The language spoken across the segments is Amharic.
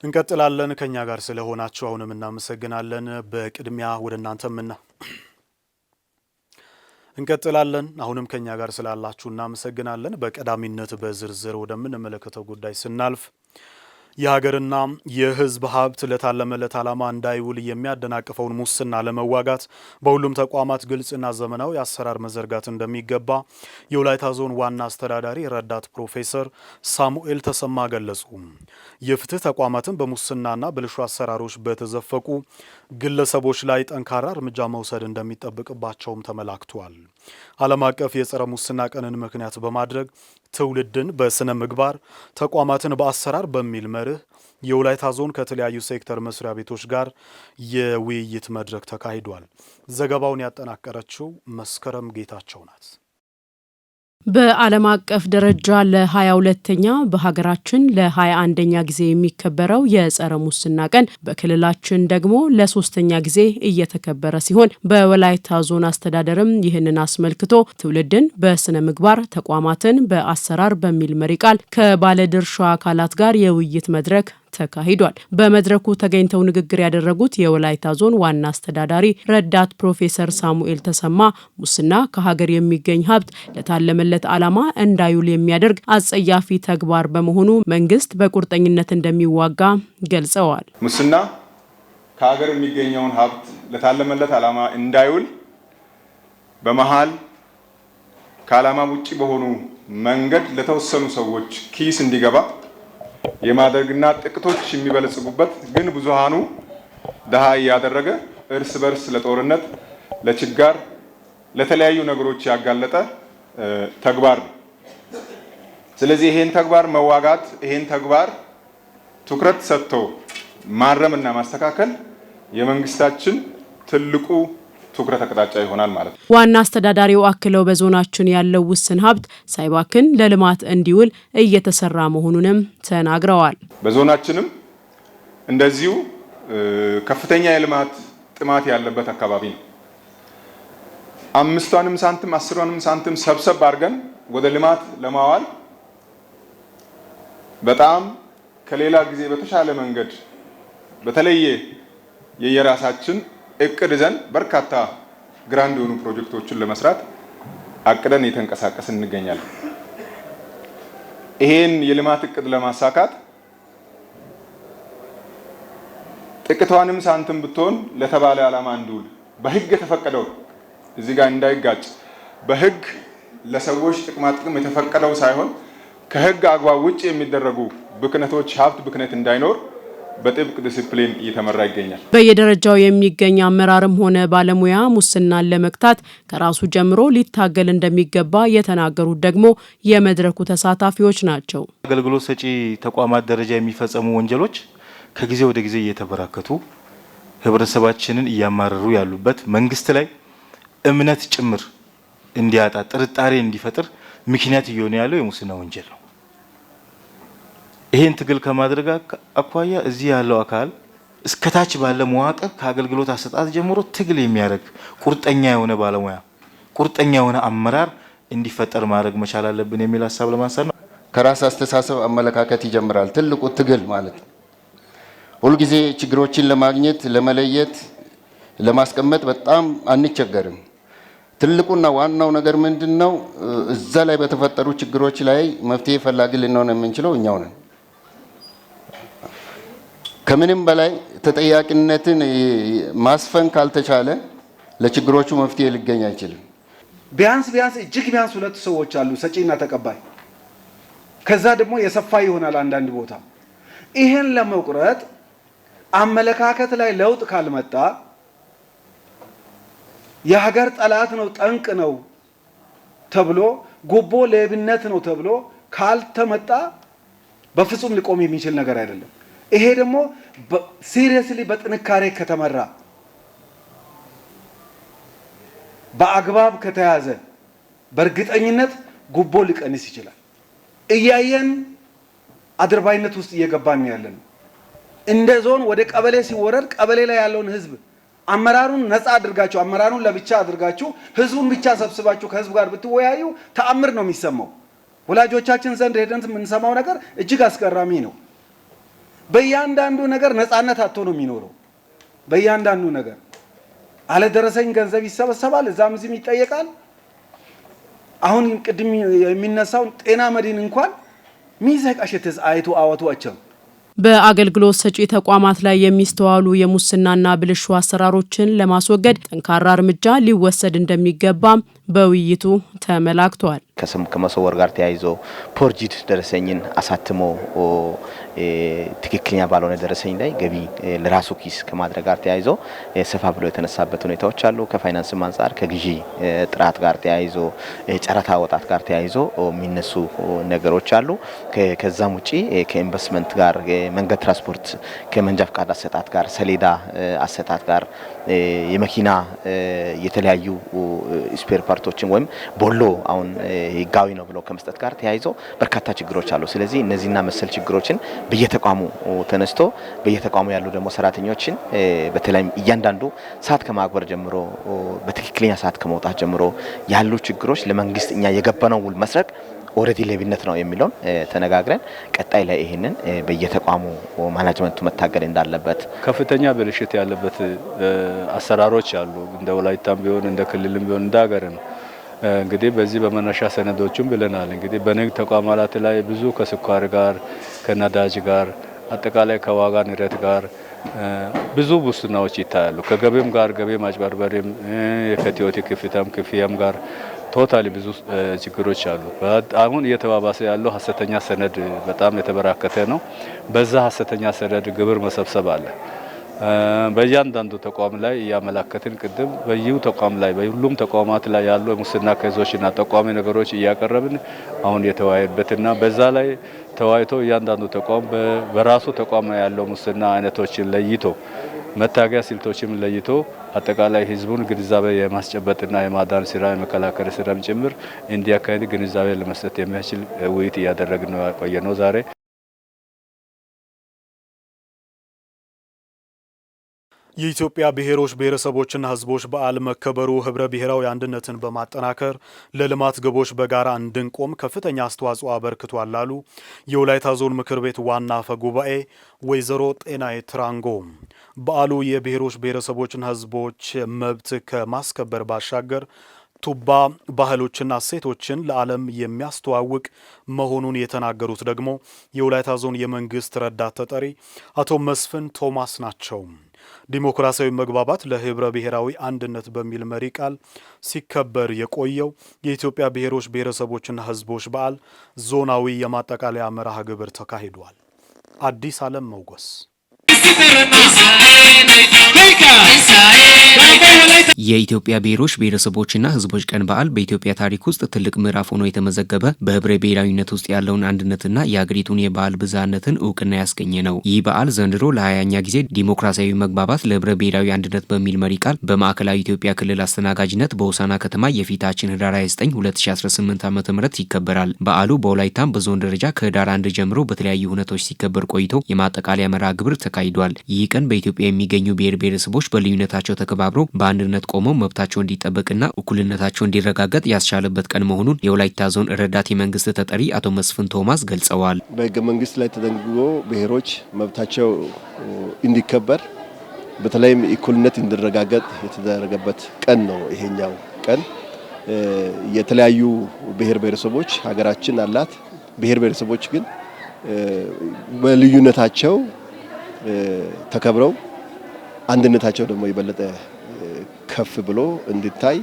እንቀጥላለን ከኛ ጋር ስለሆናችሁ አሁንም እናመሰግናለን። በቅድሚያ ወደ እናንተምና እንቀጥላለን አሁንም ከኛ ጋር ስላላችሁ እናመሰግናለን። በቀዳሚነት በዝርዝር ወደምንመለከተው ጉዳይ ስናልፍ የሀገርና የሕዝብ ሀብት ለታለመለት ዓላማ እንዳይውል የሚያደናቅፈውን ሙስና ለመዋጋት በሁሉም ተቋማት ግልጽና ዘመናዊ አሰራር መዘርጋት እንደሚገባ የወላይታ ዞን ዋና አስተዳዳሪ ረዳት ፕሮፌሰር ሳሙኤል ተሰማ ገለጹ። የፍትህ ተቋማትን በሙስናና ብልሹ አሰራሮች በተዘፈቁ ግለሰቦች ላይ ጠንካራ እርምጃ መውሰድ እንደሚጠበቅባቸውም ተመላክቷል። ዓለም አቀፍ የጸረ ሙስና ቀንን ምክንያት በማድረግ ትውልድን በስነ ምግባር ተቋማትን በአሰራር በሚል መርህ የወላይታ ዞን ከተለያዩ ሴክተር መስሪያ ቤቶች ጋር የውይይት መድረክ ተካሂዷል። ዘገባውን ያጠናቀረችው መስከረም ጌታቸው ናት። በዓለም አቀፍ ደረጃ ለ22ኛ በሀገራችን ለ21ኛ ጊዜ የሚከበረው የጸረ ሙስና ቀን በክልላችን ደግሞ ለ3ኛ ጊዜ እየተከበረ ሲሆን በወላይታ ዞን አስተዳደርም ይህንን አስመልክቶ ትውልድን በስነ ምግባር ተቋማትን በአሰራር በሚል መሪ ቃል ከባለድርሻ አካላት ጋር የውይይት መድረክ ተካሂዷል። በመድረኩ ተገኝተው ንግግር ያደረጉት የወላይታ ዞን ዋና አስተዳዳሪ ረዳት ፕሮፌሰር ሳሙኤል ተሰማ ሙስና ከሀገር የሚገኝ ሀብት ለታለመለት ዓላማ እንዳይውል የሚያደርግ አጸያፊ ተግባር በመሆኑ መንግስት በቁርጠኝነት እንደሚዋጋ ገልጸዋል። ሙስና ከሀገር የሚገኘውን ሀብት ለታለመለት ዓላማ እንዳይውል በመሃል ከዓላማ ውጪ በሆኑ መንገድ ለተወሰኑ ሰዎች ኪስ እንዲገባ የማድረግና ጥቂቶች የሚበለጽጉበት ግን ብዙሃኑ ደሃ ያደረገ እርስ በርስ ለጦርነት፣ ለችጋር፣ ለተለያዩ ነገሮች ያጋለጠ ተግባር ነው። ስለዚህ ይሄን ተግባር መዋጋት፣ ይሄን ተግባር ትኩረት ሰጥቶ ማረምና ማስተካከል የመንግስታችን ትልቁ ትኩረት አቅጣጫ ይሆናል ማለት ነው። ዋና አስተዳዳሪው አክለው በዞናችን ያለው ውስን ሀብት ሳይባክን ለልማት እንዲውል እየተሰራ መሆኑንም ተናግረዋል። በዞናችንም እንደዚሁ ከፍተኛ የልማት ጥማት ያለበት አካባቢ ነው። 5ቷንም ሳንቲም 10ቷንም ሳንቲም ሰብሰብ አድርገን ወደ ልማት ለማዋል በጣም ከሌላ ጊዜ በተሻለ መንገድ በተለየ የየራሳችን እቅድ ይዘን በርካታ ግራንድ የሆኑ ፕሮጀክቶችን ለመስራት አቅደን እየተንቀሳቀስን እንገኛለን። ይሄን የልማት እቅድ ለማሳካት ጥቂቷንም ሳንቲም ብትሆን ለተባለ ዓላማ እንዲውል በህግ የተፈቀደው እዚህ ጋር እንዳይጋጭ በህግ ለሰዎች ጥቅም የተፈቀደው ሳይሆን ከህግ አግባብ ውጭ የሚደረጉ ብክነቶች ሀብት ብክነት እንዳይኖር በጥብቅ ዲሲፕሊን እየተመራ ይገኛል። በየደረጃው የሚገኝ አመራርም ሆነ ባለሙያ ሙስናን ለመክታት ከራሱ ጀምሮ ሊታገል እንደሚገባ የተናገሩት ደግሞ የመድረኩ ተሳታፊዎች ናቸው። አገልግሎት ሰጪ ተቋማት ደረጃ የሚፈጸሙ ወንጀሎች ከጊዜ ወደ ጊዜ እየተበራከቱ ህብረተሰባችንን እያማረሩ ያሉበት መንግስት ላይ እምነት ጭምር እንዲያጣ ጥርጣሬ እንዲፈጥር ምክንያት እየሆነ ያለው የሙስና ወንጀል ነው። ይሄን ትግል ከማድረግ አኳያ እዚህ ያለው አካል እስከታች ባለ መዋቅር ከአገልግሎት አሰጣጥ ጀምሮ ትግል የሚያደርግ ቁርጠኛ የሆነ ባለሙያ ቁርጠኛ የሆነ አመራር እንዲፈጠር ማድረግ መቻል አለብን የሚል ሐሳብ ለማንሳት ነው። ከራስ አስተሳሰብ አመለካከት ይጀምራል ትልቁ ትግል ማለት ነው። ሁልጊዜ ችግሮችን ለማግኘት ለመለየት ለማስቀመጥ በጣም አንቸገርም። ትልቁና ዋናው ነገር ምንድነው? እዛ ላይ በተፈጠሩ ችግሮች ላይ መፍትሄ ፈላጊ ልንሆን የምንችለው እኛው ነን። ከምንም በላይ ተጠያቂነትን ማስፈን ካልተቻለ ለችግሮቹ መፍትሄ ሊገኝ አይችልም። ቢያንስ እጅግ ቢያንስ 2 ሰዎች አሉ፣ ሰጪና ተቀባይ። ከዛ ደግሞ የሰፋ ይሆናል አንዳንድ ቦታ። ይሄን ለመቁረጥ አመለካከት ላይ ለውጥ ካልመጣ የሀገር ጠላት ነው፣ ጠንቅ ነው ተብሎ ጉቦ ሌብነት ነው ተብሎ ካልተመጣ በፍጹም ሊቆም የሚችል ነገር አይደለም። ይሄ ደግሞ ሲሪየስሊ በጥንካሬ ከተመራ በአግባብ ከተያዘ በእርግጠኝነት ጉቦ ሊቀንስ ይችላል። እያየን አድርባይነት ውስጥ እየገባን ያለን እንደ ዞን ወደ ቀበሌ ሲወረድ ቀበሌ ላይ ያለውን ህዝብ አመራሩን ነፃ አድርጋችሁ አመራሩን ለብቻ አድርጋችሁ ህዝቡን ብቻ ሰብስባችሁ ከህዝቡ ጋር ብትወያዩ ተአምር ነው የሚሰማው። ወላጆቻችን ዘንድ ሄደን የምንሰማው ነገር እጅግ አስገራሚ ነው። በእያንዳንዱ ነገር ነፃነት አጥቶ ነው የሚኖረው። በእያንዳንዱ ነገር አለ ደረሰኝ ገንዘብ ይሰበሰባል፣ እዛም እዚህም ይጠየቃል። አሁን ቅድም የሚነሳው ጤና መድን እንኳን ሚዘቃሽተስ አይቱ አወቷቸው በአገልግሎት ሰጪ ተቋማት ላይ የሚስተዋሉ የሙስናና ብልሹ አሰራሮችን ለማስወገድ ጠንካራ እርምጃ ሊወሰድ እንደሚገባ በውይይቱ ተመላክቷል። ከስም ከመሰወር ጋር ተያይዞ ፖርጂድ ደረሰኝን አሳትሞ ትክክለኛ ባልሆነ ደረሰኝ ላይ ገቢ ለራሱ ኪስ ከማድረግ ጋር ተያይዞ ሰፋ ብሎ የተነሳበት ሁኔታዎች አሉ። ከፋይናንስም አንፃር ከግዢ ጥራት ጋር ተያይዞ ጨረታ ወጣት ጋር ተያይዞ የሚነሱ ነገሮች አሉ። ከዛም ውጪ ከኢንቨስትመንት ጋር መንገድ ትራንስፖርት ከመንጃ ፍቃድ አሰጣጥ ጋር ሰሌዳ አሰጣጥ ጋር የመኪና የተለያዩ ስፔር ፓርቶችን ወይም ቦሎ አሁን ህጋዊ ነው ብሎ ከመስጠት ጋር ተያይዞ በርካታ ችግሮች አሉ። ስለዚህ እነዚህና መሰል ችግሮችን በየተቋሙ ተነስቶ በየተቋሙ ያሉ ደግሞ ሰራተኞችን በተለይም እያንዳንዱ ሰዓት ከማክበር ጀምሮ በትክክለኛ ሰዓት ከመውጣት ጀምሮ ያሉ ችግሮች ለመንግስት እኛ የገባነው ውል መስረቅ ኦሬዲ ሌብነት ነው የሚለውን ተነጋግረን ቀጣይ ላይ ይሄንን በየተቋሙ ማኔጅመንቱ መታገል እንዳለበት ከፍተኛ ብልሽት ያለበት አሰራሮች አሉ። እንደ ወላይታም ቢሆን እንደ ክልልም ቢሆን እንደ ሀገርም እንግዲህ በዚህ በመነሻ ሰነዶቹም ብለናል። እንግዲህ በንግድ ተቋማት ላይ ብዙ ከስኳር ጋር ከነዳጅ ጋር አጠቃላይ ከዋጋ ንረት ጋር ብዙ ሙስናዎች ይታያሉ። ከገቢም ጋር ገቢ ማጭበርበርም ከቲዮቲ ክፍያም ጋር ቶታሊ ብዙ ችግሮች አሉ። አሁን እየተባባሰ ያለው ሀሰተኛ ሰነድ በጣም የተበራከተ ነው። በዛ ሀሰተኛ ሰነድ ግብር መሰብሰብ አለ። በእያንዳንዱ ተቋም ላይ እያመላከትን ቅድም በየው ተቋም ላይ በሁሉም ተቋማት ላይ ያሉ የሙስና ከዞችና ጠቋሚ ነገሮች እያቀረብን አሁን የተወያየበትና በዛ ላይ ተወያይቶ እያንዳንዱ ተቋም በራሱ ተቋም ያለው ሙስና አይነቶችን ለይቶ መታገያ ስልቶችም ለይቶ አጠቃላይ ህዝቡን ግንዛቤ የማስጨበጥና የማዳን ስራ የመከላከል ስራም ጭምር እንዲያካሄድ ግንዛቤ ለመስጠት የሚያስችል ውይይት እያደረግን ነው ቆየነው ዛሬ። የኢትዮጵያ ብሔሮች ብሔረሰቦችና ሕዝቦች በዓል መከበሩ ህብረ ብሔራዊ አንድነትን በማጠናከር ለልማት ግቦች በጋራ እንድንቆም ከፍተኛ አስተዋጽኦ አበርክቷል ላሉ የወላይታ ዞን ምክር ቤት ዋና አፈ ጉባኤ ወይዘሮ ጤናዬ ትራንጎ በዓሉ የብሔሮች ብሔረሰቦችና ሕዝቦች መብት ከማስከበር ባሻገር ቱባ ባህሎችና እሴቶችን ለዓለም የሚያስተዋውቅ መሆኑን የተናገሩት ደግሞ የወላይታ ዞን የመንግስት ረዳት ተጠሪ አቶ መስፍን ቶማስ ናቸው። ዲሞክራሲያዊ መግባባት ለህብረ ብሔራዊ አንድነት በሚል መሪ ቃል ሲከበር የቆየው የኢትዮጵያ ብሔሮች ብሔረሰቦችና ህዝቦች በዓል ዞናዊ የማጠቃለያ መርሃ ግብር ተካሂዷል። አዲስ ዓለም መውገስ የኢትዮጵያ ብሔሮች ብሔረሰቦችና ህዝቦች ቀን በዓል በኢትዮጵያ ታሪክ ውስጥ ትልቅ ምዕራፍ ሆኖ የተመዘገበ በህብረ ብሔራዊነት ውስጥ ያለውን አንድነትና የሀገሪቱን የባህል ብዝሃነትን እውቅና ያስገኘ ነው። ይህ በዓል ዘንድሮ ለ20ኛ ጊዜ ዲሞክራሲያዊ መግባባት ለህብረ ብሔራዊ አንድነት በሚል መሪ ቃል በማዕከላዊ ኢትዮጵያ ክልል አስተናጋጅነት በሆሳና ከተማ የፊታችን ህዳር 29 2018 ዓ.ም ይከበራል። በዓሉ በወላይታም በዞን ደረጃ ከህዳር 1 ጀምሮ በተለያዩ ሁነቶች ሲከበር ቆይቶ የማጠቃለያ መርሃ ግብር ተካሂዷል። ይህ ቀን በኢትዮጵያ የሚገኙ ብሔር ብሔረሰቦች በልዩነታቸው ተከባብረው በአንድነት ቆመው መብታቸው እንዲጠበቅና እኩልነታቸው እንዲረጋገጥ ያስቻለበት ቀን መሆኑን የወላይታ ዞን ረዳት የመንግስት ተጠሪ አቶ መስፍን ቶማስ ገልጸዋል። በህገ መንግስት ላይ ተደንግጎ ብሔሮች መብታቸው እንዲከበር በተለይም እኩልነት እንዲረጋገጥ የተደረገበት ቀን ነው። ይሄኛው ቀን የተለያዩ ብሔር ብሔረሰቦች ሀገራችን አላት። ብሔር ብሔረሰቦች ግን በልዩነታቸው ተከብረው አንድነታቸው ደግሞ የበለጠ ከፍ ብሎ እንዲታይ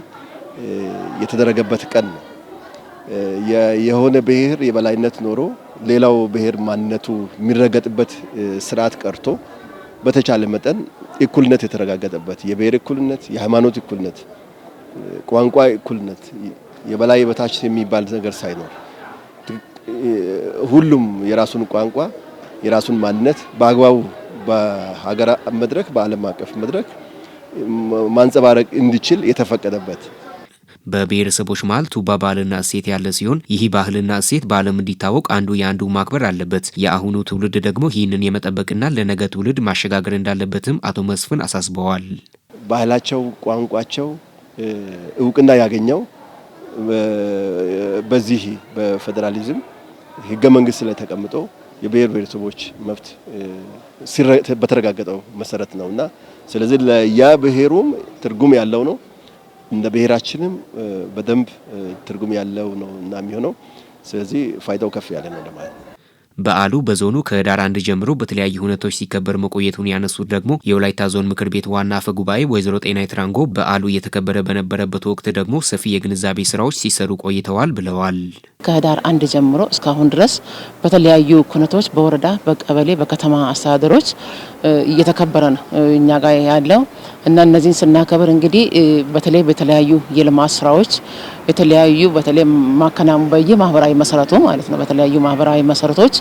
የተደረገበት ቀን ነው። የሆነ ብሔር የበላይነት ኖሮ ሌላው ብሔር ማንነቱ የሚረገጥበት ስርዓት ቀርቶ በተቻለ መጠን እኩልነት የተረጋገጠበት የብሔር እኩልነት፣ የሃይማኖት እኩልነት፣ ቋንቋ እኩልነት፣ የበላይ በታች የሚባል ነገር ሳይኖር ሁሉም የራሱን ቋንቋ የራሱን ማንነት በአግባቡ በሀገር መድረክ በዓለም አቀፍ መድረክ ማንጸባረቅ እንዲችል የተፈቀደበት በብሔረሰቦች መሀል ቱባ ባህልና እሴት ያለ ሲሆን ይህ ባህልና እሴት በዓለም እንዲታወቅ አንዱ የአንዱ ማክበር አለበት። የአሁኑ ትውልድ ደግሞ ይህንን የመጠበቅና ለነገ ትውልድ ማሸጋገር እንዳለበትም አቶ መስፍን አሳስበዋል። ባህላቸው፣ ቋንቋቸው እውቅና ያገኘው በዚህ በፌዴራሊዝም ህገ መንግስት ላይ ተቀምጦ የብሔር ብሔረሰቦች መብት በተረጋገጠው መሰረት ነውና ስለዚህ ለያ ብሔሩም ትርጉም ያለው ነው እንደ ብሔራችንም በደንብ ትርጉም ያለው ነው እና የሚሆነው ስለዚህ ፋይዳው ከፍ ያለ ነው ለማለት ነው። በዓሉ በዞኑ ከህዳር 1 ጀምሮ በተለያዩ ሁነቶች ሲከበር መቆየቱን ያነሱት ደግሞ የወላይታ ዞን ምክር ቤት ዋና አፈ ጉባኤ ወይዘሮ ጤናይ ትራንጎ በዓሉ እየተከበረ በነበረበት ወቅት ደግሞ ሰፊ የግንዛቤ ስራዎች ሲሰሩ ቆይተዋል ብለዋል። ከህዳር 1 ጀምሮ እስካሁን ድረስ በተለያዩ ኩነቶች በወረዳ በቀበሌ በከተማ አስተዳደሮች እየተከበረ ነው እኛ ጋር ያለው እና እነዚህን ስናከብር እንግዲህ በተለያዩ የልማት ስራዎች የተለያዩ በተለይ ማከናወን በየማህበራዊ መሰረቱ ማለት ነው በተለያዩ ማህበራዊ መሰረቶች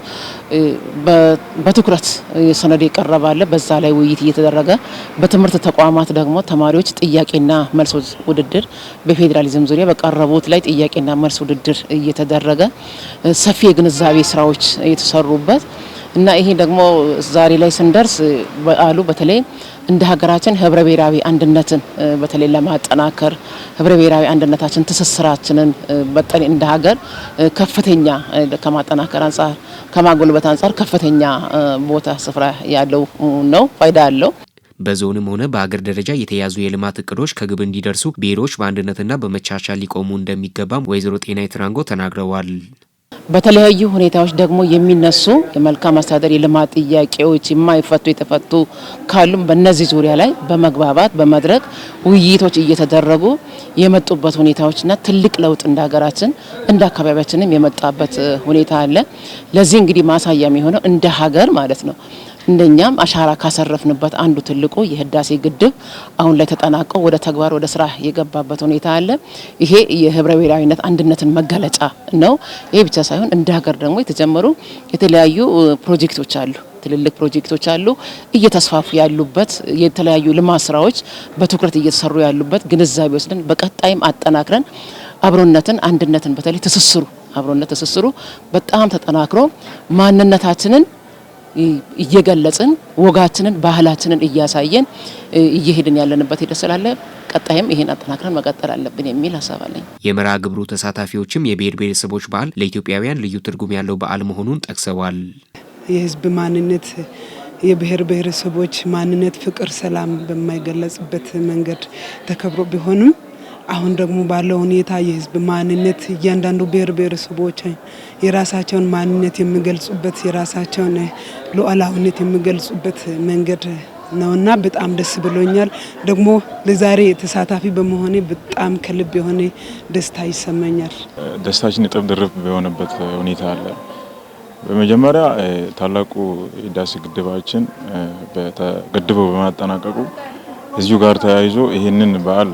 በትኩረት ሰነድ ይቀርባል። በዛ ላይ ውይይት እየተደረገ በትምህርት ተቋማት ደግሞ ተማሪዎች ጥያቄና መልስ ውድድር በፌዴራሊዝም ዙሪያ በቀረቡት ላይ ጥያቄና መልስ ውድድር እየተደረገ ሰፊ የግንዛቤ ስራዎች እየተሰሩበት እና ይሄ ደግሞ ዛሬ ላይ ስንደርስ በዓሉ በተለይ እንደ ሀገራችን ህብረ ብሔራዊ አንድነትን በተለይ ለማጠናከር ህብረ ብሔራዊ አንድነታችን ትስስራችንን በተለይ እንደ ሀገር ከፍተኛ ከማጠናከር አንፃር ከማጎልበት አንፃር ከፍተኛ ቦታ ስፍራ ያለው ነው ፋይዳ ያለው። በዞንም ሆነ በአገር ደረጃ የተያዙ የልማት እቅዶች ከግብ እንዲደርሱ ብሔሮች በአንድነትና በመቻቻል ሊቆሙ እንደሚገባም ወይዘሮ ጤናይ ትራንጎ ተናግረዋል። በተለያዩ ሁኔታዎች ደግሞ የሚነሱ የመልካም አስተዳደር የልማት ጥያቄዎች የማይፈቱ የተፈቱ ካሉም በእነዚህ ዙሪያ ላይ በመግባባት በመድረክ ውይይቶች እየተደረጉ የመጡበት ሁኔታዎችና ትልቅ ለውጥ እንደ ሀገራችን እንደ አካባቢያችንም የመጣበት ሁኔታ አለ። ለዚህ እንግዲህ ማሳያ የሚሆነው እንደ ሀገር ማለት ነው እንደኛም አሻራ ካሰረፍንበት አንዱ ትልቁ የህዳሴ ግድብ አሁን ላይ ተጠናቆ ወደ ተግባር ወደ ስራ የገባበት ሁኔታ አለ። ይሄ የህብረ ብሔራዊነት አንድነትን መገለጫ ነው። ይሄ ብቻ ሳይሆን እንደ ሀገር ደግሞ የተጀመሩ የተለያዩ ፕሮጀክቶች አሉ ትልልቅ ፕሮጀክቶች አሉ እየተስፋፉ ያሉበት የተለያዩ ልማት ስራዎች በትኩረት እየተሰሩ ያሉበት ግንዛቤ ወስደን በቀጣይም አጠናክረን አብሮነትን አንድነትን በተለይ ትስስሩ በጣም ተጠናክሮ ማንነታችንን እየገለጽን ወጋችንን ባህላችንን እያሳየን እየሄድን ያለንበት ሂደት ስላለ ቀጣይም ይሄን አጠናክረን መቀጠል አለብን የሚል ሐሳብ አለኝ። የመርሃ ግብሩ ተሳታፊዎችም የብሔር ብሔረሰቦች በዓል ለኢትዮጵያውያን ልዩ ትርጉም ያለው በዓል መሆኑን ጠቅሰዋል። የህዝብ ማንነት የብሔር ብሔረሰቦች ማንነት ፍቅር፣ ሰላም በማይገለጽበት መንገድ ተከብሮ ቢሆንም አሁን ደግሞ ባለው ሁኔታ የህዝብ ማንነት እያንዳንዱ ብሔር ብሔረሰቦች የራሳቸውን ማንነት የሚገልጹበት የራሳቸውን ሉዓላዊነት የሚገልጹበት መንገድ ነውና በጣም ደስ ብሎኛል። ደግሞ ለዛሬ ተሳታፊ በመሆኔ በጣም ከልብ የሆነ ደስታ ይሰማኛል። ደስታችን እጥፍ ድርብ በሆነበት ሁኔታ አለ። በመጀመሪያ ታላቁ የህዳሴ ግድባችን በተገድበው በማጠናቀቁ እዚሁ ጋር ተያይዞ ይህንን በዓል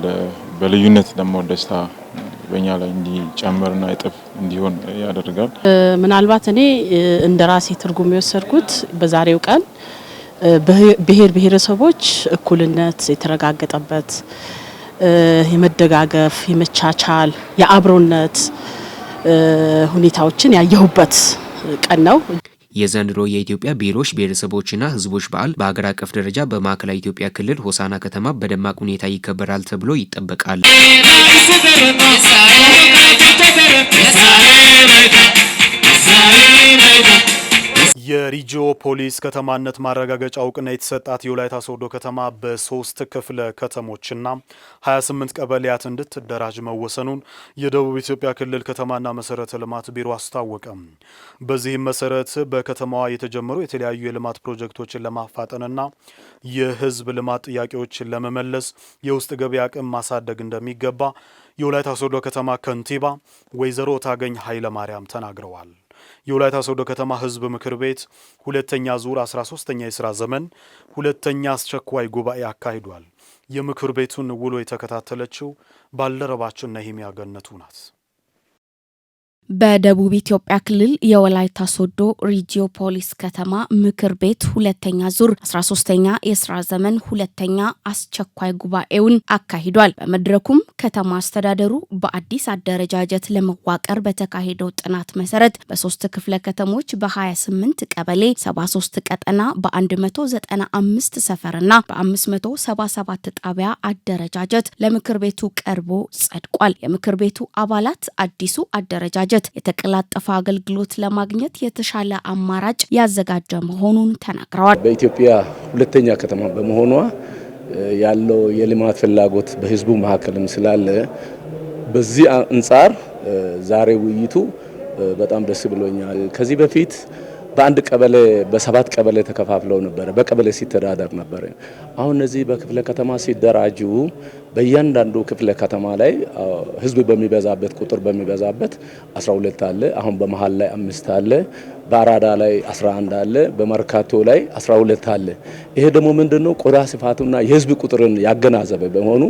በልዩነት ደግሞ ደስታ በእኛ ላይ እንዲጨምርና እጥፍ እንዲሆን ያደርጋል። ምናልባት እኔ እንደ ራሴ ትርጉም የወሰድኩት በዛሬው ቀን ብሔር ብሔረሰቦች እኩልነት የተረጋገጠበት የመደጋገፍ የመቻቻል የአብሮነት ሁኔታዎችን ያየሁበት ቀን ነው። የዘንድሮ የኢትዮጵያ ብሔሮች ብሔረሰቦችና ሕዝቦች በዓል በሀገር አቀፍ ደረጃ በማዕከላዊ ኢትዮጵያ ክልል ሆሳና ከተማ በደማቅ ሁኔታ ይከበራል ተብሎ ይጠበቃል። የሪጂዮ ፖሊስ ከተማነት ማረጋገጫ እውቅና የተሰጣት የወላይታ ሶዶ ከተማ በ3 ክፍለ ከተሞችና 28 ቀበሌያት እንድትደራጅ መወሰኑን የደቡብ ኢትዮጵያ ክልል ከተማና መሰረተ ልማት ቢሮ አስታወቀ። በዚህም መሰረት በከተማዋ የተጀመሩ የተለያዩ የልማት ፕሮጀክቶችን ለማፋጠንና የህዝብ ልማት ጥያቄዎችን ለመመለስ የውስጥ ገቢ አቅም ማሳደግ እንደሚገባ የወላይታ ሶዶ ከተማ ከንቲባ ወይዘሮ ታገኝ ኃይለ ማርያም ተናግረዋል። የወላይታ ሶዶ ከተማ ህዝብ ምክር ቤት ሁለተኛ ዙር 13ኛ የሥራ ዘመን ሁለተኛ አስቸኳይ ጉባኤ አካሂዷል። የምክር ቤቱን ውሎ የተከታተለችው ባልደረባችን ነሂሚያ ገነቱ ናት። በደቡብ ኢትዮጵያ ክልል የወላይታ ሶዶ ሪጂዮ ፖሊስ ከተማ ምክር ቤት ሁለተኛ ዙር 13ኛ የሥራ ዘመን ሁለተኛ አስቸኳይ ጉባኤውን አካሂዷል። በመድረኩም ከተማ አስተዳደሩ በአዲስ አደረጃጀት ለመዋቀር በተካሄደው ጥናት መሰረት በ3 ክፍለ ከተሞች በ28 ቀበሌ 73 ቀጠና በ195 ሰፈርና በ577 ጣቢያ አደረጃጀት ለምክር ቤቱ ቀርቦ ጸድቋል። የምክር ቤቱ አባላት አዲሱ አደረጃጀት በማደራጀት የተቀላጠፈ አገልግሎት ለማግኘት የተሻለ አማራጭ ያዘጋጀ መሆኑን ተናግረዋል። በኢትዮጵያ ሁለተኛ ከተማ በመሆኗ ያለው የልማት ፍላጎት በህዝቡ መካከልም ስላለ በዚህ አንጻር ዛሬ ውይይቱ በጣም ደስ ብሎኛል። ከዚህ በፊት በአንድ ቀበሌ በሰባት ቀበሌ ተከፋፍለው ነበር፣ በቀበሌ ሲተዳደር ነበር። አሁን እነዚህ በክፍለ ከተማ ሲደራጁ በእያንዳንዱ ክፍለ ከተማ ላይ ህዝብ በሚበዛበት ቁጥር በሚበዛበት 12 አለ። አሁን በመሃል ላይ 5 አለ፣ በአራዳ ላይ 11 አለ፣ በመርካቶ ላይ 12 አለ። ይሄ ደግሞ ምንድነው ቆዳ ስፋቱና የህዝብ ቁጥርን ያገናዘበ በመሆኑ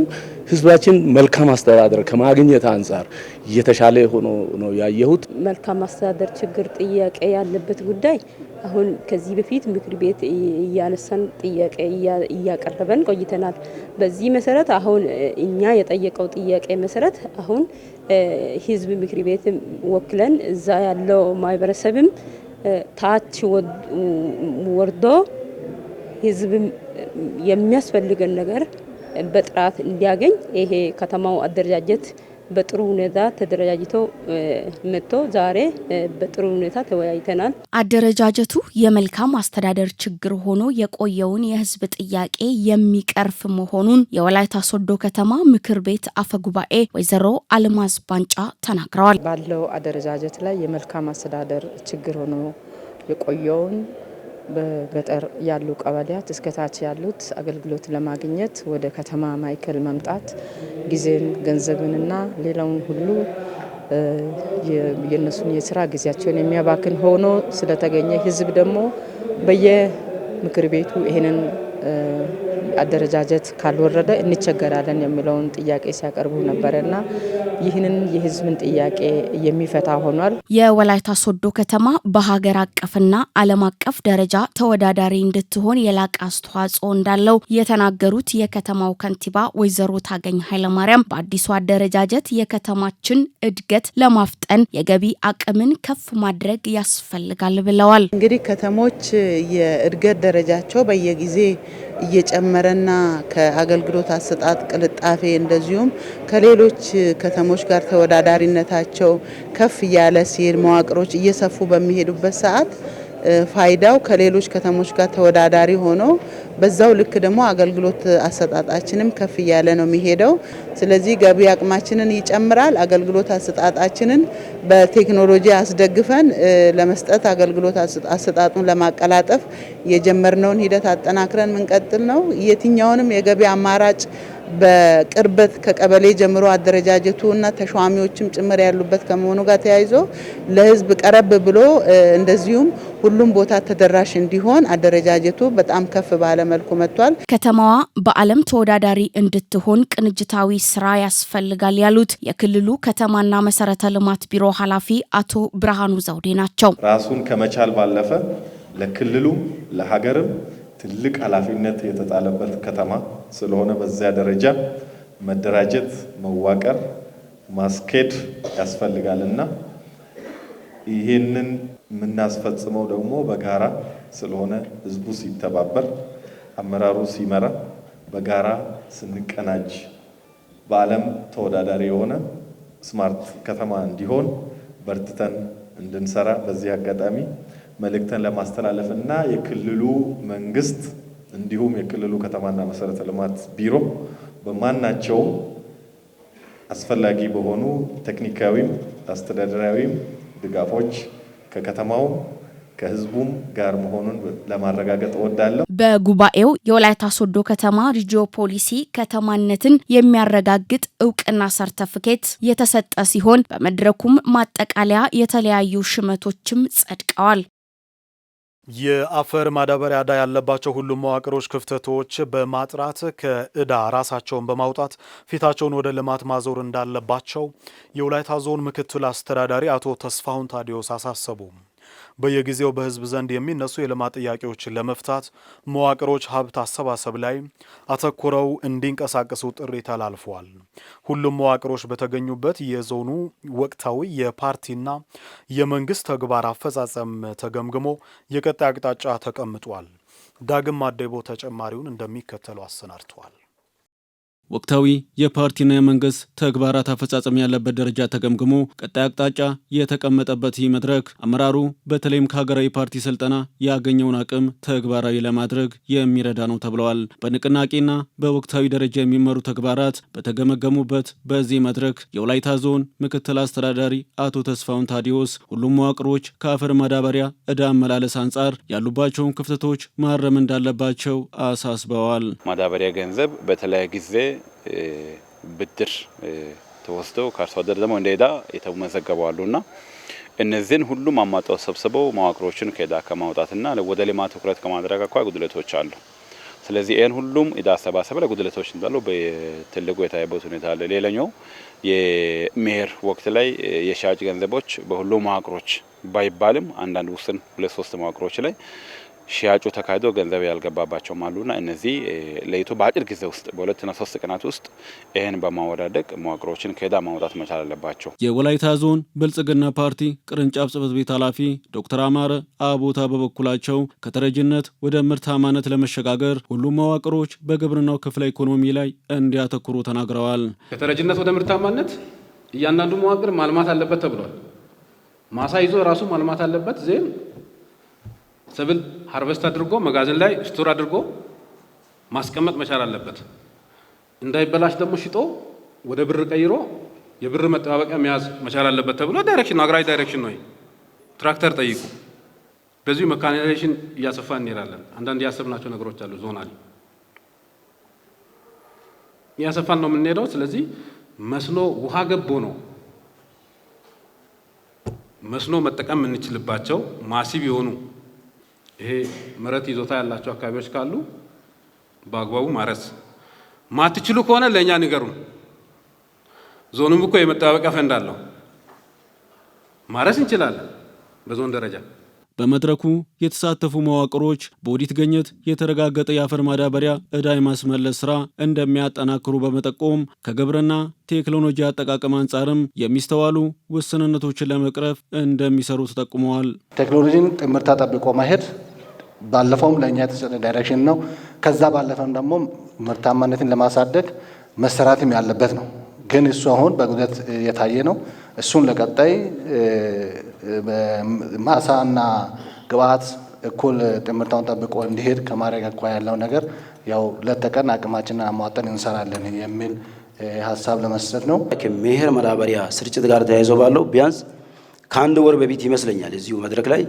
ህዝባችን መልካም አስተዳደር ከማግኘት አንጻር እየተሻለ ሆኖ ነው ያየሁት። መልካም አስተዳደር ችግር ጥያቄ ያለበት ጉዳይ አሁን ከዚህ በፊት ምክር ቤት እያነሳን ጥያቄ እያቀረበን ቆይተናል። በዚህ መሰረት አሁን እኛ የጠየቀው ጥያቄ መሰረት አሁን ህዝብ ምክር ቤት ወክለን እዛ ያለው ማህበረሰብም ታች ወርዶ ህዝብ የሚያስፈልገን ነገር በጥራት እንዲያገኝ ይሄ ከተማው አደረጃጀት በጥሩ ሁኔታ ተደረጃጅቶ መጥቶ ዛሬ በጥሩ ሁኔታ ተወያይተናል። አደረጃጀቱ የመልካም አስተዳደር ችግር ሆኖ የቆየውን የህዝብ ጥያቄ የሚቀርፍ መሆኑን የወላይታ ሶዶ ከተማ ምክር ቤት አፈጉባኤ ወይዘሮ አልማዝ ባንጫ ተናግረዋል። ባለው አደረጃጀት ላይ የመልካም አስተዳደር ችግር ሆኖ የቆየውን በገጠር ያሉ ቀበሌያት እስከታች ያሉት አገልግሎት ለማግኘት ወደ ከተማ ማዕከል መምጣት ጊዜን ገንዘብንና ሌላውን ሁሉ የነሱን የስራ ጊዜያቸውን የሚያባክን ሆኖ ስለተገኘ ህዝብ ደግሞ በየምክር ቤቱ ይሄንን አደረጃጀት ካልወረደ እንቸገራለን የሚለውን ጥያቄ ሲያቀርቡ ነበርና ይህንን የህዝብን ጥያቄ የሚፈታ ሆኗል። የወላይታ ሶዶ ከተማ በሀገር አቀፍና ዓለም አቀፍ ደረጃ ተወዳዳሪ እንድትሆን የላቀ አስተዋጽኦ እንዳለው የተናገሩት የከተማው ከንቲባ ወይዘሮ ታገኝ ኃይለማርያም በአዲሱ አደረጃጀት የከተማችን እድገት ለማፍጠን የገቢ አቅምን ከፍ ማድረግ ያስፈልጋል ብለዋል። እንግዲህ ከተሞች የእድገት ደረጃቸው በየጊዜ እየጨመረና ከአገልግሎት አሰጣጥ ቅልጣፌ እንደዚሁም ከሌሎች ከተሞች ጋር ተወዳዳሪነታቸው ከፍ ያለ ሲል መዋቅሮች እየሰፉ በሚሄዱበት ሰዓት ፋይዳው ከሌሎች ከተሞች ጋር ተወዳዳሪ ሆኖ በዛው ልክ ደግሞ አገልግሎት አሰጣጣችንም ከፍ ያለ ነው የሚሄደው። ስለዚህ ገቢ አቅማችንን ይጨምራል። አገልግሎት አሰጣጣችንን በቴክኖሎጂ አስደግፈን ለመስጠት አገልግሎት አሰጣጡን ለማቀላጠፍ የጀመርነውን ሂደት አጠናክረን ምንቀጥል ነው። የትኛውንም የገቢ አማራጭ በቅርበት ከቀበሌ ጀምሮ አደረጃጀቱ እና ተሿሚዎችም ጭምር ያሉበት ከመሆኑ ጋር ተያይዞ ለህዝብ ቀረብ ብሎ እንደዚሁም ሁሉም ቦታ ተደራሽ እንዲሆን አደረጃጀቱ በጣም ከፍ ባለ መልኩ መጥቷል። ከተማዋ በዓለም ተወዳዳሪ እንድትሆን ቅንጅታዊ ስራ ያስፈልጋል ያሉት የክልሉ ከተማና መሰረተ ልማት ቢሮ ኃላፊ አቶ ብርሃኑ ዘውዴ ናቸው። ራሱን ከመቻል ባለፈ ለክልሉ ለሀገርም ትልቅ ኃላፊነት የተጣለበት ከተማ ስለሆነ በዚያ ደረጃ መደራጀት፣ መዋቀር፣ ማስኬድ ያስፈልጋልና ይሄንን የምናስፈጽመው ደግሞ በጋራ ስለሆነ ህዝቡ ሲተባበር፣ አመራሩ ሲመራ፣ በጋራ ስንቀናጅ በዓለም ተወዳዳሪ የሆነ ስማርት ከተማ እንዲሆን በርትተን እንድንሰራ በዚህ አጋጣሚ መልእክተን ለማስተላለፍና የክልሉ መንግስት እንዲሁም የክልሉ ከተማና መሰረተ ልማት ቢሮ በማናቸው አስፈላጊ በሆኑ ቴክኒካዊም አስተዳደራዊም ድጋፎች ከከተማው ከህዝቡም ጋር መሆኑን ለማረጋገጥ እወዳለሁ። በጉባኤው የወላይታ ሶዶ ከተማ ሪጂዮ ፖሊሲ ከተማነትን የሚያረጋግጥ እውቅና ሰርተፊኬት የተሰጠ ሲሆን በመድረኩም ማጠቃለያ የተለያዩ ሽመቶችም ጸድቀዋል። የአፈር ማዳበሪያ ዕዳ ያለባቸው ሁሉም መዋቅሮች ክፍተቶች በማጥራት ከዕዳ ራሳቸውን በማውጣት ፊታቸውን ወደ ልማት ማዞር እንዳለባቸው የወላይታ ዞን ምክትል አስተዳዳሪ አቶ ተስፋሁን ታዲዮስ አሳሰቡ። በየጊዜው በህዝብ ዘንድ የሚነሱ የልማት ጥያቄዎችን ለመፍታት መዋቅሮች ሀብት አሰባሰብ ላይ አተኩረው እንዲንቀሳቀሱ ጥሪ ተላልፏል። ሁሉም መዋቅሮች በተገኙበት የዞኑ ወቅታዊ የፓርቲና የመንግስት ተግባር አፈጻጸም ተገምግሞ የቀጣይ አቅጣጫ ተቀምጧል። ዳግም አደቦ ተጨማሪውን እንደሚከተለው አሰናድቷል። ወቅታዊ የፓርቲና የመንግስት ተግባራት አፈጻጸም ያለበት ደረጃ ተገምግሞ ቀጣይ አቅጣጫ የተቀመጠበት ይህ መድረክ አመራሩ በተለይም ከሀገራዊ ፓርቲ ስልጠና ያገኘውን አቅም ተግባራዊ ለማድረግ የሚረዳ ነው ተብለዋል። በንቅናቄና በወቅታዊ ደረጃ የሚመሩ ተግባራት በተገመገሙበት በዚህ መድረክ የወላይታ ዞን ምክትል አስተዳዳሪ አቶ ተስፋውን ታዲዮስ ሁሉም መዋቅሮች ከአፈር ማዳበሪያ ዕዳ አመላለስ አንጻር ያሉባቸውን ክፍተቶች ማረም እንዳለባቸው አሳስበዋል። ማዳበሪያ ገንዘብ በተለያየ ጊዜ ብድር ተወስደው ከአርሶ አደር ደግሞ እንደ ዕዳ የተመዘገቡ አሉና እነዚህን ሁሉም አማጣው ሰብስበው መዋቅሮችን ከዕዳ ከማውጣትና ወደ ልማት ትኩረት ከማድረግ አኳያ ጉድለቶች አሉ። ስለዚህ ይህን ሁሉም ዕዳ አሰባሰብ ላይ ጉድለቶች እንዳሉ በትልቁ የታየበት ሁኔታ አለ። ሌላኛው የመኸር ወቅት ላይ የሻጭ ገንዘቦች በሁሉም መዋቅሮች ባይባልም አንዳንድ ውስን 2-3 መዋቅሮች ላይ ሻጩ ተካሂዶ ገንዘብ ያልገባባቸው አሉና እነዚህ ለይቶ በአጭር ጊዜ ውስጥ በ2 እና 3 ቀናት ውስጥ ይህን በማወዳደቅ መዋቅሮችን ከዕዳ ማውጣት መቻል አለባቸው። የወላይታ ዞን ብልጽግና ፓርቲ ቅርንጫፍ ጽሕፈት ቤት ኃላፊ ዶክተር አማረ አቦታ በበኩላቸው ከተረጅነት ወደ ምርታማነት ለመሸጋገር ሁሉም መዋቅሮች በግብርናው ክፍለ ኢኮኖሚ ላይ እንዲያተኩሩ ተናግረዋል። ከተረጅነት ወደ ምርታማነት እያንዳንዱ መዋቅር ማልማት አለበት ተብሏል። ማሳ ይዞ ራሱ ማልማት አለበት። ዜን ሰብል ሃርቨስት አድርጎ መጋዘን ላይ ስቶር አድርጎ ማስቀመጥ መቻል አለበት። እንዳይበላሽ ደግሞ ሽጦ ወደ ብር ቀይሮ የብር መጠባበቂያ መያዝ መቻል አለበት ተብሎ ዳይሬክሽን ነው፣ አግራሪ ዳይሬክሽን ነው። ትራክተር ጠይቁ። በዚሁ መካናይዜሽን እያሰፋን እንሄዳለን። አንዳንድ ያሰብናቸው ነገሮች አሉ። ዞናል እያሰፋን ነው የምንሄደው። ስለዚህ መስኖ ውሃ ገቦ ነው መስኖ መጠቀም የምንችልባቸው ማሲብ የሆኑ ይሄ መሬት ይዞታ ያላቸው አካባቢዎች ካሉ በአግባቡ ማረስ ማትችሉ ከሆነ ለኛ ንገሩን። ዞኑም እኮ የመጠባበቂያ ፈንድ አለው፣ ማረስ እንችላለን በዞን ደረጃ። በመድረኩ የተሳተፉ መዋቅሮች በኦዲት ግኝት የተረጋገጠ የአፈር ማዳበሪያ ዕዳ የማስመለስ ስራ እንደሚያጠናክሩ በመጠቆም ከግብርና ቴክኖሎጂ አጠቃቀም አንጻርም የሚስተዋሉ ውስንነቶችን ለመቅረፍ እንደሚሰሩ ተጠቁመዋል። ቴክኖሎጂን ጥምርታ ጠብቆ ማሄድ ባለፈውም ለእኛ የተሰጠ ዳይሬክሽን ነው። ከዛ ባለፈም ደግሞ ምርታማነትን ለማሳደግ መሰራትም ያለበት ነው። ግን እሱ አሁን በጉዳት የታየ ነው። እሱን ለቀጣይ ማሳና ግብዓት እኩል ጥምርታውን ጠብቆ እንዲሄድ ከማድረግ አኳያ ያለው ነገር ያው ለተቀን አቅማችንን አሟጠን እንሰራለን የሚል ሀሳብ ለመስጠት ነው። ከመኸር ማዳበሪያ ስርጭት ጋር ተያይዞ ባለው ቢያንስ ከአንድ ወር በፊት ይመስለኛል እዚሁ መድረክ ላይ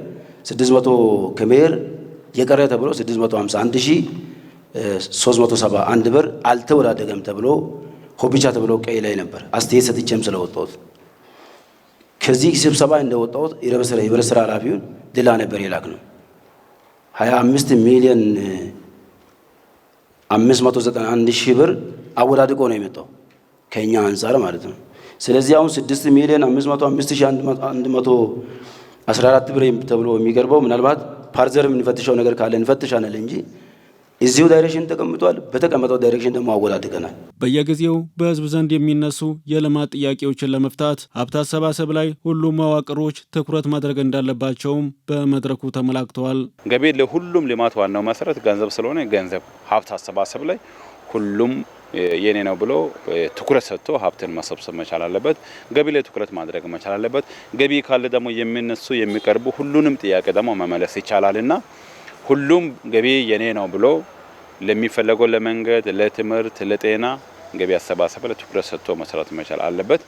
600 ከመኸር የቀረ ተብሎ 65371 ብር አልተወዳደገም ተብሎ ሆቢቻ ተብሎ ቀይ ላይ ነበር አስተያየት ሰጥቼም ስለወጣሁት። ከዚህ ስብሰባ እንደወጣሁት የህብረት ስራ ኃላፊውን ድላ ነበር የላክ ነው 25 ሚሊዮን 591 ሺህ ብር አወዳድቆ ነው የመጣው ከኛ አንፃር ማለት ነው። ስለዚህ አሁን 6 ሚሊዮን 505,114 ብር ተብሎ የሚቀርበው ምናልባት ፓርዘር የምንፈትሸው ነገር ካለ እንፈትሻለን እንጂ እዚሁ ዳይሬክሽን ተቀምጧል። በተቀመጠው ዳይሬክሽን ደግሞ አወዳድቀናል። በየጊዜው በህዝብ ዘንድ የሚነሱ የልማት ጥያቄዎችን ለመፍታት ሀብት አሰባሰብ ላይ ሁሉም መዋቅሮች ትኩረት ማድረግ እንዳለባቸውም በመድረኩ ተመላክተዋል። ገቢ ለሁሉም ልማት ዋናው መሰረት ገንዘብ ስለሆነ ገንዘብ ሀብት አሰባሰብ ላይ ሁሉም የኔ ነው ብሎ ትኩረት ሰጥቶ ሀብትን መሰብሰብ መቻል አለበት። ገቢ ላይ ትኩረት ማድረግ መቻል አለበት። ገቢ ካለ ደግሞ የሚነሱ የሚቀርቡ ሁሉንም ጥያቄ ደግሞ መመለስ ይቻላልና ሁሉም ገቢ የኔ ነው ብሎ ለሚፈለገው ለመንገድ፣ ለትምህርት፣ ለጤና ገቢ አሰባሰብ ላይ ትኩረት ሰጥቶ መስራት መቻል አለበት።